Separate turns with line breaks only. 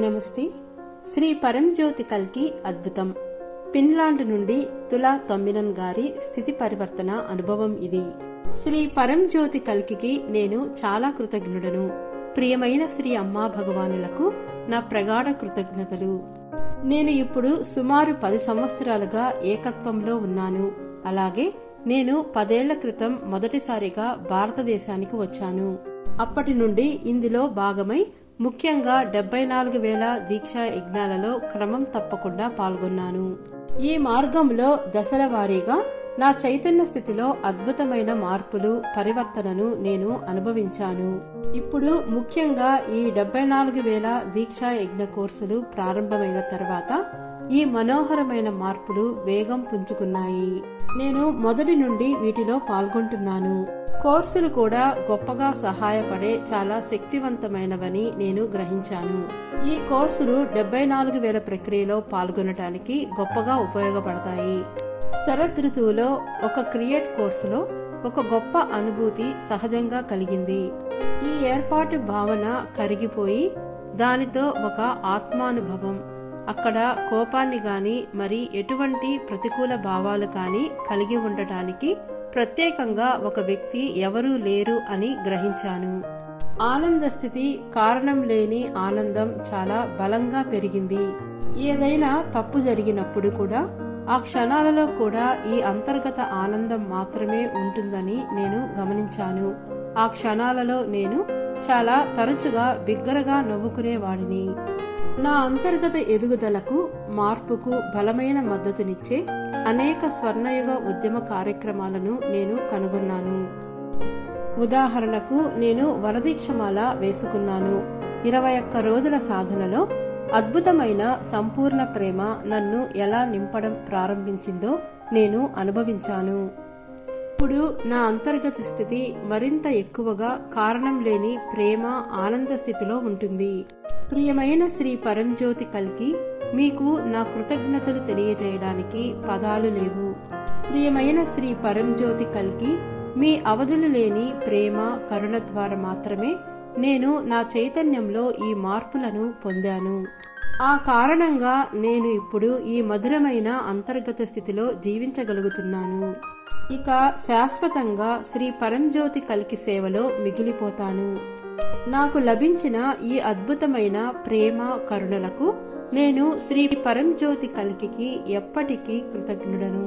నమస్తే. శ్రీ పరంజ్యోతి కల్కి అద్భుతం. ఫిన్లాండ్ నుండి తులా తొమ్మినన్ గారి స్థితి పరివర్తన అనుభవం ఇది. శ్రీ పరంజ్యోతి కల్కి నేను చాలా కృతజ్ఞుడను. ప్రియమైన శ్రీ అమ్మా భగవానులకు నా ప్రగాఢ కృతజ్ఞతలు. నేను ఇప్పుడు సుమారు 10 సంవత్సరాలుగా ఏకత్వంలో ఉన్నాను. అలాగే నేను 10 ఏళ్ల క్రితం మొదటిసారిగా భారతదేశానికి వచ్చాను. అప్పటి నుండి ఇందులో భాగమై ముఖ్యంగా 74,000 దీక్షా యజ్ఞాలలో క్రమం తప్పకుండా పాల్గొన్నాను. ఈ మార్గంలో దశల వారీగా నా చైతన్య స్థితిలో అద్భుతమైన మార్పులు, పరివర్తనను నేను అనుభవించాను. ఇప్పుడు ముఖ్యంగా ఈ 74,000 దీక్షా యజ్ఞ కోర్సులు ప్రారంభమైన తర్వాత ఈ మనోహరమైన మార్పులు వేగం పుంజుకున్నాయి. నేను మొదటి నుండి వీటిలో పాల్గొంటున్నాను. కోర్సులు కూడా గొప్పగా సహాయపడే చాలా శక్తివంతమైనవని నేను గ్రహించాను. ఈ కోర్సులు 74,000 ప్రక్రియలో పాల్గొనటానికి గొప్పగా ఉపయోగపడతాయి. శరద్ ఋతువులో ఒక క్రియేట్ కోర్సులో ఒక గొప్ప అనుభూతి సహజంగా కలిగింది. ఈ ఏర్పాటు భావన కరిగిపోయి దానితో ఒక ఆత్మానుభవం, అక్కడ కోపాన్ని గాని మరి ఎటువంటి ప్రతికూల భావాలు కాని కలిగి ఉండటానికి ప్రత్యేకంగా ఒక వ్యక్తి ఎవరూ లేరు అని గ్రహించాను. ఆనంద స్థితి, కారణం లేని ఆనందం చాలా బలంగా పెరిగింది. ఏదైనా తప్పు జరిగినప్పుడు కూడా ఆ క్షణాలలో కూడా ఈ అంతర్గత ఆనందం మాత్రమే ఉంటుందని నేను గమనించాను. ఆ క్షణాలలో నేను చాలా తరచుగా బిగ్గరగా నవ్వుకునేవాడిని. నా అంతర్గత ఎదుగుదలకు, మార్పుకు బలమైన మద్దతునిచ్చే అనేక స్వర్ణయుగ ఉద్యమ కార్యక్రమాలను నేను కనుగొన్నాను. ఉదాహరణకు నేను వరదీక్షమాల వేసుకున్నాను. 21 రోజుల సాధనలో అద్భుతమైన సంపూర్ణ ప్రేమ నన్ను ఎలా నింపడం ప్రారంభించిందో నేను అనుభవించాను. ఇప్పుడు నా అంతర్గత స్థితి మరింత ఎక్కువగా కారణం లేని ప్రేమ, ఆనంద స్థితిలో ఉంటుంది. ప్రియమైన శ్రీ పరంజ్యోతి కల్కి, మీకు నా కృతజ్ఞతలు తెలియజేయడానికి పదాలు లేవు. ప్రియమైన శ్రీ పరంజ్యోతి కల్కి, మీ అవధులు లేని ప్రేమ, కరుణ ద్వారా మాత్రమే నేను నా చైతన్యంలో ఈ మార్పులను పొందాను. ఆ కారణంగా నేను ఇప్పుడు ఈ మధురమైన అంతర్గత స్థితిలో జీవించగలుగుతున్నాను. ఇక శాశ్వతంగా శ్రీ పరంజ్యోతి కల్కి సేవలో మిగిలిపోతాను. నాకు లభించిన ఈ అద్భుతమైన ప్రేమ, కరుణలకు నేను శ్రీ పరంజ్యోతి కల్కి ఎప్పటికీ కృతజ్ఞుడను.